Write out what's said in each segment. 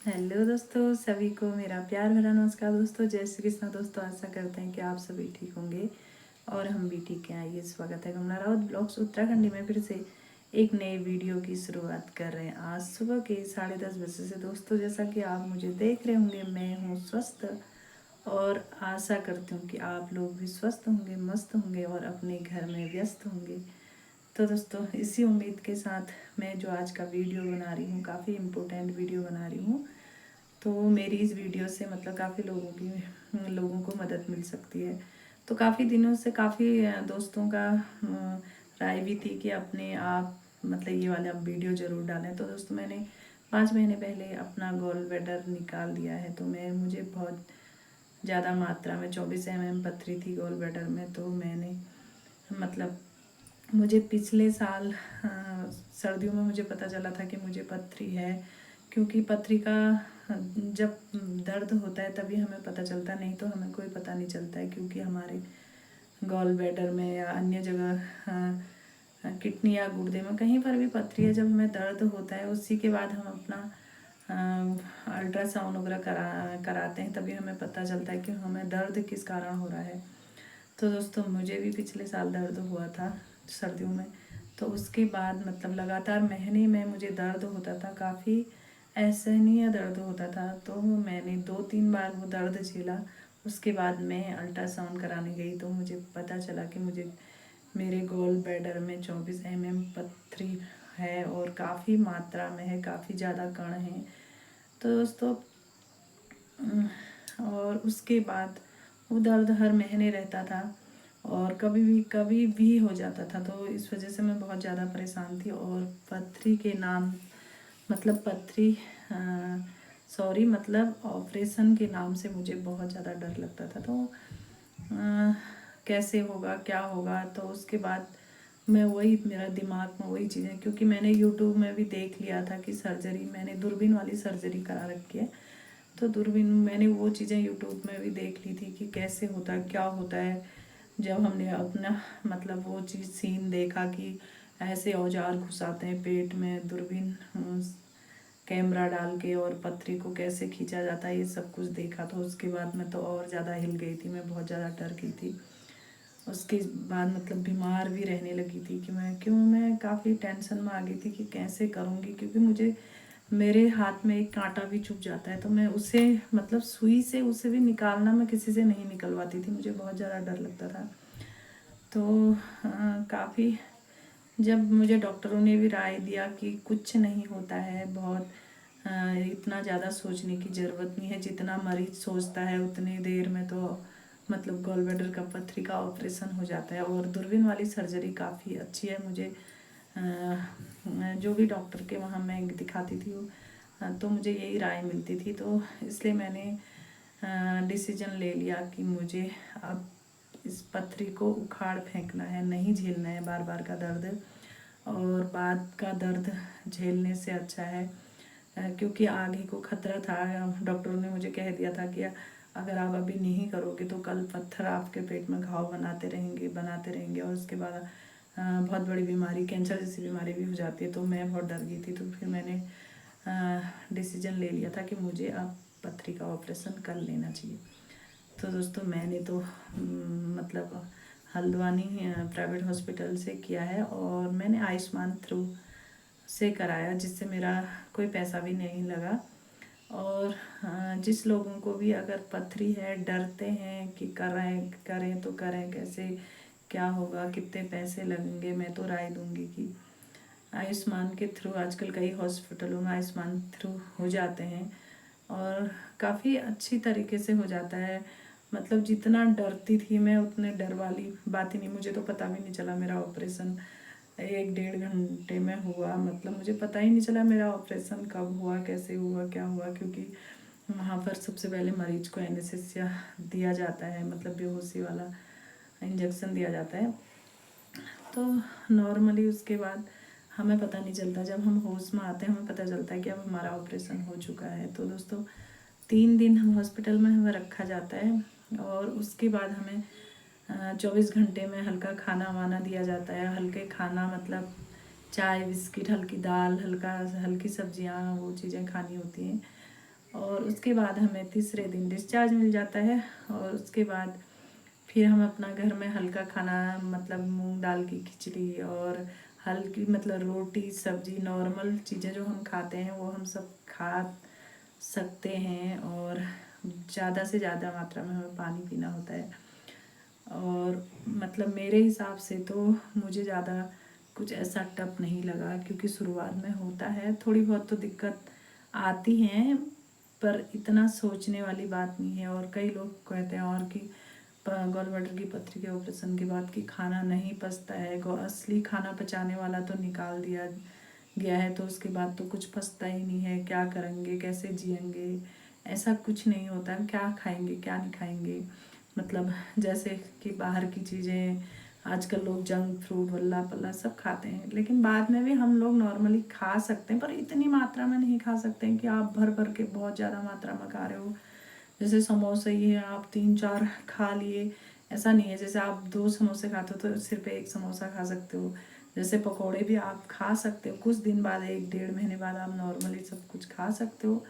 Hello दोस्तों, सभी को मेरा प्यार भरा नमस्कार। दोस्तों जय श्री कृष्ण। दोस्तों आशा करते हैं कि आप सभी ठीक होंगे और हम भी ठीक हैं। आइए, स्वागत है कमला राउत ब्लॉग्स उत्तराखंडी में फिर से एक नए वीडियो की शुरुआत कर रहे हैं आज सुबह के 10:30 बजे से। दोस्तों जैसा कि आप मुझे देख रहे होंगे, मैं हूँ स्वस्थ और आशा करती हूँ कि आप लोग भी स्वस्थ होंगे, मस्त होंगे और अपने घर में व्यस्त होंगे। तो दोस्तों इसी उम्मीद के साथ मैं जो आज का वीडियो बना रही हूँ, काफ़ी इम्पोर्टेंट वीडियो बना रही हूँ। तो मेरी इस वीडियो से मतलब काफ़ी लोगों को मदद मिल सकती है। तो काफ़ी दिनों से काफ़ी दोस्तों का राय भी थी कि अपने आप मतलब ये वाला वीडियो ज़रूर डालें। तो दोस्तों मैंने 5 महीने पहले अपना गोल ब्लैडर निकाल दिया है। तो मुझे बहुत ज़्यादा मात्रा में 24 mm पथरी थी गोल ब्लैडर में। तो मैंने मतलब मुझे पिछले साल सर्दियों में मुझे पता चला था कि मुझे पथरी है, क्योंकि पथरी का जब दर्द होता है तभी हमें पता चलता, नहीं तो हमें कोई पता नहीं चलता है। क्योंकि हमारे गॉल ब्लैडर में या अन्य जगह किडनी या गुर्दे में कहीं पर भी पथरी है, जब हमें दर्द होता है उसी के बाद हम अपना अल्ट्रासाउंड वगैरह कराते हैं, तभी हमें पता चलता है कि हमें दर्द किस कारण हो रहा है। तो दोस्तों मुझे भी पिछले साल दर्द हुआ था सर्दियों में। तो उसके बाद मतलब लगातार महीने में मुझे दर्द होता था, काफ़ी असहनीय दर्द होता था। तो मैंने 2-3 बार वो दर्द झेला। उसके बाद मैं अल्ट्रासाउंड कराने गई तो मुझे पता चला कि मुझे मेरे गोल ब्लैडर में 24 mm पथरी है और काफ़ी मात्रा में है, काफ़ी ज़्यादा कण है। तो दोस्तों और उसके बाद वो दर्द हर महीने रहता था और कभी भी हो जाता था। तो इस वजह से मैं बहुत ज़्यादा परेशान थी। और पथरी के नाम मतलब पथरी सॉरी मतलब ऑपरेशन के नाम से मुझे बहुत ज़्यादा डर लगता था। तो कैसे होगा, क्या होगा। तो उसके बाद मैं वही मेरा दिमाग में वही चीज़ें, क्योंकि मैंने यूट्यूब में भी देख लिया था कि सर्जरी, मैंने दूरबीन वाली सर्जरी करा रखी है। तो दूरबीन मैंने वो चीज़ें यूट्यूब में भी देख ली थी कि कैसे होता है, क्या होता है। जब हमने अपना मतलब वो चीज़ सीन देखा कि ऐसे औजार घुसाते हैं पेट में दूरबीन कैमरा डाल के और पथरी को कैसे खींचा जाता है, ये सब कुछ देखा। तो उसके बाद मैं तो और ज़्यादा हिल गई थी, मैं बहुत ज़्यादा डर गई थी। उसके बाद मतलब बीमार भी रहने लगी थी कि मैं काफ़ी टेंशन में आ गई थी कि कैसे करूँगी। क्योंकि मुझे मेरे हाथ में एक कांटा भी चुभ जाता है तो मैं उसे मतलब सुई से उसे भी निकालना, मैं किसी से नहीं निकलवाती थी, मुझे बहुत ज़्यादा डर लगता था। तो काफ़ी जब मुझे डॉक्टरों ने भी राय दिया कि कुछ नहीं होता है, बहुत इतना ज़्यादा सोचने की ज़रूरत नहीं है, जितना मरीज सोचता है उतनी देर में तो मतलब गॉल ब्लैडर का पथरी का ऑपरेशन हो जाता है। और दूरबीन वाली सर्जरी काफ़ी अच्छी है। मुझे जो भी डॉक्टर के वहाँ मैं दिखाती थी तो मुझे यही राय मिलती थी। तो इसलिए मैंने डिसीजन ले लिया कि मुझे अब इस पथरी को उखाड़ फेंकना है, नहीं झेलना है बार बार का दर्द। और बाद का दर्द झेलने से अच्छा है, क्योंकि आगे को खतरा था। डॉक्टरों ने मुझे कह दिया था कि अगर आप अभी नहीं करोगे तो कल पत्थर आपके पेट में घाव बनाते रहेंगे और उसके बाद बहुत बड़ी बीमारी, कैंसर जैसी बीमारी भी हो जाती है। तो मैं बहुत डर गई थी। तो फिर मैंने डिसीजन ले लिया था कि मुझे अब पथरी का ऑपरेशन कर लेना चाहिए। तो दोस्तों मैंने तो मतलब हल्द्वानी प्राइवेट हॉस्पिटल से किया है और मैंने आयुष्मान थ्रू से कराया, जिससे मेरा कोई पैसा भी नहीं लगा। और जिस लोगों को भी अगर पथरी है, डरते हैं कि करें तो करें कैसे, क्या होगा, कितने पैसे लगेंगे, मैं तो राय दूंगी कि आयुष्मान के थ्रू आजकल कई हॉस्पिटलों में आयुष्मान थ्रू हो जाते हैं और काफ़ी अच्छी तरीके से हो जाता है। मतलब जितना डरती थी मैं उतने डर वाली बात ही नहीं। मुझे तो पता भी नहीं चला मेरा ऑपरेशन 1-1.5 घंटे में हुआ। मतलब मुझे पता ही नहीं चला मेरा ऑपरेशन कब हुआ, कैसे हुआ, क्या हुआ। क्योंकि वहाँ पर सबसे पहले मरीज को एनेस्थीसिया दिया जाता है, मतलब बेहोशी वाला इंजेक्शन दिया जाता है। तो नॉर्मली उसके बाद हमें पता नहीं चलता, जब हम होश में आते हैं हमें पता चलता है कि अब हमारा ऑपरेशन हो चुका है। तो दोस्तों 3 दिन हम हॉस्पिटल में हमें रखा जाता है और उसके बाद हमें 24 घंटे में हल्का खाना वाना दिया जाता है। हल्के खाना मतलब चाय बिस्किट, हल्की दाल, हल्की सब्जियां, वो चीज़ें खानी होती हैं। और उसके बाद हमें तीसरे दिन डिस्चार्ज मिल जाता है। और उसके बाद फिर हम अपना घर में हल्का खाना, मतलब मूंग दाल की खिचड़ी और हल्की मतलब रोटी सब्जी नॉर्मल चीज़ें जो हम खाते हैं वो हम सब खा सकते हैं। और ज़्यादा से ज़्यादा मात्रा में हमें पानी पीना होता है। और मतलब मेरे हिसाब से तो मुझे ज़्यादा कुछ ऐसा टफ नहीं लगा, क्योंकि शुरुआत में होता है थोड़ी बहुत तो दिक्कत आती हैं, पर इतना सोचने वाली बात नहीं है। और कई लोग कहते हैं और कि गॉल ब्लैडर की पथरी के ऑपरेशन के बाद कि खाना नहीं पचता है, असली खाना पचाने वाला तो निकाल दिया गया है, तो उसके बाद तो कुछ पचता ही नहीं है, क्या करेंगे, कैसे जिएंगे। ऐसा कुछ नहीं होता है, क्या खाएंगे क्या नहीं खाएंगे। मतलब जैसे कि बाहर की चीज़ें आजकल लोग जंक फ्रूट वल्ला पल्ला सब खाते हैं, लेकिन बाद में भी हम लोग नॉर्मली खा सकते हैं, पर इतनी मात्रा में नहीं खा सकते हैं कि आप भर भर के बहुत ज़्यादा मात्रा में खा रहे हो। जैसे समोसे ही है, आप 3-4 खा लिए, ऐसा नहीं है। जैसे आप 2 समोसे खाते हो तो सिर्फ 1 समोसा खा सकते हो। जैसे पकोड़े भी आप खा सकते हो, कुछ दिन बाद 1-1.5 महीने बाद आप नॉर्मली सब कुछ खा सकते हो।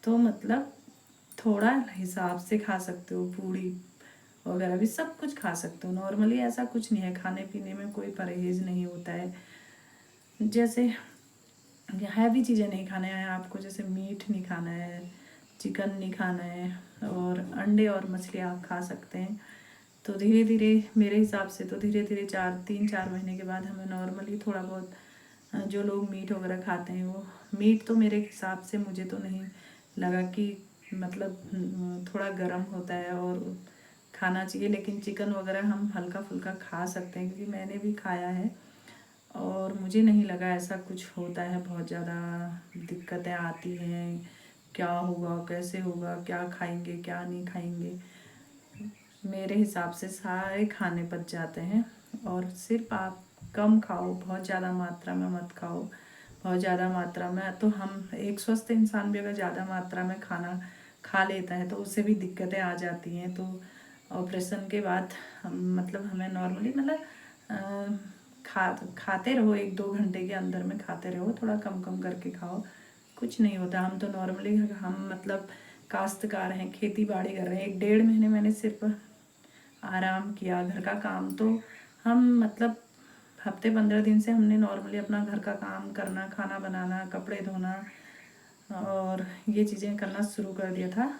तो मतलब थोड़ा हिसाब से खा सकते हो, पूड़ी वगैरह भी सब कुछ खा सकते हो नॉर्मली। ऐसा कुछ नहीं है, खाने पीने में कोई परहेज़ नहीं होता है। जैसे हैवी चीज़ें नहीं खाने हैं आपको, जैसे मीट नहीं खाना है, चिकन नहीं खाना है, और अंडे और मछली आप खा सकते हैं। तो धीरे धीरे मेरे हिसाब से तो धीरे धीरे 3-4 महीने के बाद हमें नॉर्मली थोड़ा बहुत जो लोग मीट वगैरह खाते हैं वो मीट तो मेरे हिसाब से मुझे तो नहीं लगा कि मतलब थोड़ा गर्म होता है और खाना चाहिए, लेकिन चिकन वगैरह हम हल्का फुल्का खा सकते हैं, क्योंकि मैंने भी खाया है और मुझे नहीं लगा ऐसा कुछ होता है, बहुत ज़्यादा दिक्कतें आती हैं, क्या होगा कैसे होगा, क्या खाएंगे क्या नहीं खाएंगे। मेरे हिसाब से सारे खाने पच जाते हैं। और सिर्फ आप कम खाओ, बहुत ज़्यादा मात्रा में मत खाओ। बहुत ज़्यादा मात्रा में तो हम एक स्वस्थ इंसान भी अगर ज़्यादा मात्रा में खाना खा लेता है तो उससे भी दिक्कतें आ जाती हैं। तो ऑपरेशन के बाद मतलब हमें नॉर्मली मतलब खाते रहो, 1-2 घंटे के अंदर में खाते रहो, थोड़ा कम कम करके खाओ, कुछ नहीं होता। हम तो नॉर्मली हम मतलब काश्तकार हैं, खेती बाड़ी कर रहे हैं। 1-1.5 महीने मैंने सिर्फ आराम किया, घर का काम तो हम मतलब हफ्ते 15 दिन से हमने नॉर्मली अपना घर का काम करना, खाना बनाना, कपड़े धोना और ये चीज़ें करना शुरू कर दिया था।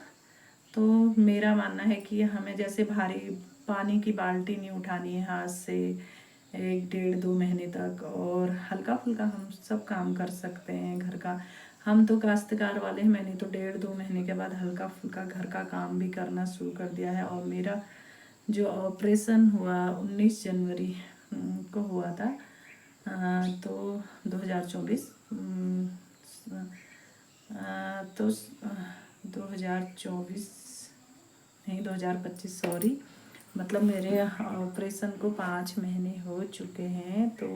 तो मेरा मानना है कि हमें जैसे भारी पानी की बाल्टी नहीं उठानी है हाथ से 1-1.5-2 महीने तक, और हल्का फुल्का हम सब काम कर सकते हैं घर का। हम तो काश्तकार वाले हैं, मैंने तो 1.5-2 महीने के बाद हल्का फुल्का घर का काम भी करना शुरू कर दिया है। और मेरा जो ऑपरेशन हुआ 19 जनवरी को हुआ था, तो 2024 तो 2024 नहीं 2025 सॉरी, मतलब मेरे ऑपरेशन को 5 महीने हो चुके हैं। तो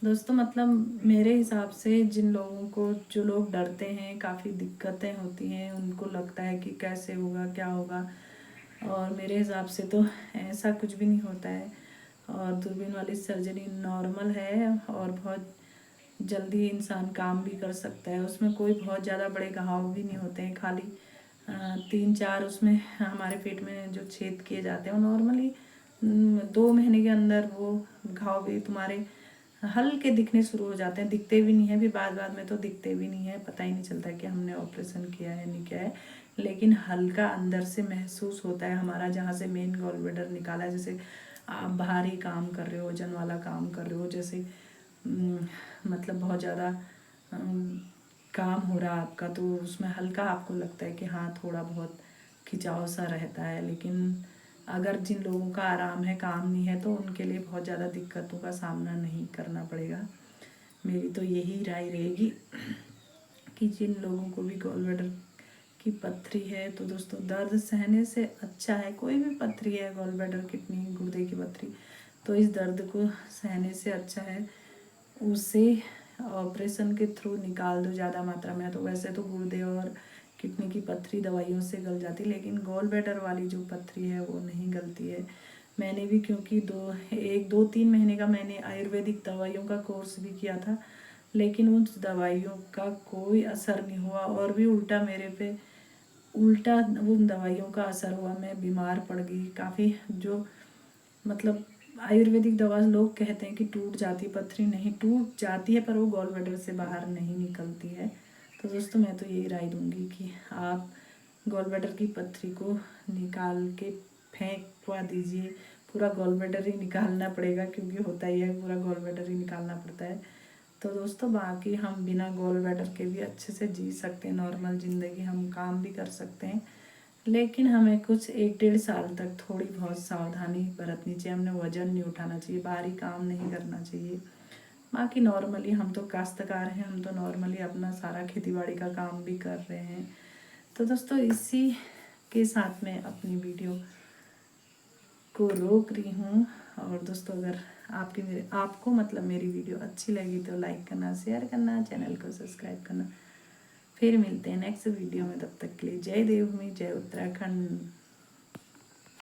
दोस्तों मतलब मेरे हिसाब से जिन लोगों को, जो लोग डरते हैं, काफ़ी दिक्कतें होती हैं, उनको लगता है कि कैसे होगा क्या होगा, और मेरे हिसाब से तो ऐसा कुछ भी नहीं होता है। और दूरबीन वाली सर्जरी नॉर्मल है और बहुत जल्दी इंसान काम भी कर सकता है। उसमें कोई बहुत ज़्यादा बड़े घाव भी नहीं होते हैं, खाली 3-4 उसमें हमारे पेट में जो छेद किए जाते हैं वो नॉर्मली 2 महीने के अंदर वो घाव भी तुम्हारे हल्के दिखने शुरू हो जाते हैं, दिखते भी नहीं है, फिर बाद में तो दिखते भी नहीं है, पता ही नहीं चलता है कि हमने ऑपरेशन किया है नहीं किया है, लेकिन हल्का अंदर से महसूस होता है हमारा, जहाँ से मेन गॉल ब्लैडर निकाला है। जैसे आप भारी काम कर रहे हो, वजन वाला काम कर रहे हो, जैसे मतलब बहुत ज़्यादा काम हो रहा है आपका, तो उसमें हल्का आपको लगता है कि हाँ थोड़ा बहुत खिंचाव सा रहता है। लेकिन अगर जिन लोगों का आराम है, काम नहीं है, तो उनके लिए बहुत ज़्यादा दिक्कतों का सामना नहीं करना पड़ेगा। मेरी तो यही राय रहेगी कि जिन लोगों को भी गॉल ब्लैडर की पथरी है, तो दोस्तों दर्द सहने से अच्छा है, कोई भी पथरी है, गॉल ब्लैडर, किडनी, गुर्दे की पथरी, तो इस दर्द को सहने से अच्छा है उसे ऑपरेशन के थ्रू निकाल दो ज़्यादा मात्रा में। तो वैसे तो गुर्दे और किडनी की पथरी दवाइयों से गल जाती है, लेकिन गॉल ब्लैडर वाली जो पथरी है वो नहीं गलती है। मैंने भी क्योंकि 2-3 महीने का मैंने आयुर्वेदिक दवाइयों का कोर्स भी किया था, लेकिन उन दवाइयों का कोई असर नहीं हुआ, और भी उल्टा मेरे पे उल्टा उन दवाइयों का असर हुआ। मैं बीमार पड़ गई काफ़ी। जो मतलब आयुर्वेदिक दवा लोग कहते हैं कि टूट जाती पथरी, नहीं टूट जाती है पर वो गॉल ब्लैडर से बाहर नहीं निकलती है। तो दोस्तों मैं तो यही राय दूंगी कि आप गॉल ब्लैडर की पथरी को निकाल के फेंकवा दीजिए। पूरा गॉल ब्लैडर ही निकालना पड़ेगा, क्योंकि होता ही है, पूरा गॉल ब्लैडर ही निकालना पड़ता है। तो दोस्तों बाकी हम बिना गॉल ब्लैडर के भी अच्छे से जी सकते हैं, नॉर्मल ज़िंदगी हम काम भी कर सकते हैं। लेकिन हमें कुछ 1-1.5 साल तक थोड़ी बहुत सावधानी बरतनी चाहिए। हमने वजन नहीं उठाना चाहिए, भारी काम नहीं करना चाहिए। बाकी नॉर्मली हम तो काश्तकार हैं, हम तो नॉर्मली अपना सारा खेती बाड़ी का काम भी कर रहे हैं। तो दोस्तों इसी के साथ में अपनी वीडियो को रोक रही हूँ। और दोस्तों अगर आपको मतलब मेरी वीडियो अच्छी लगी तो लाइक करना, शेयर करना, चैनल को सब्सक्राइब करना। फिर मिलते हैं नेक्स्ट वीडियो में, तब तक के लिए जय देवभूमि, जय उत्तराखंड।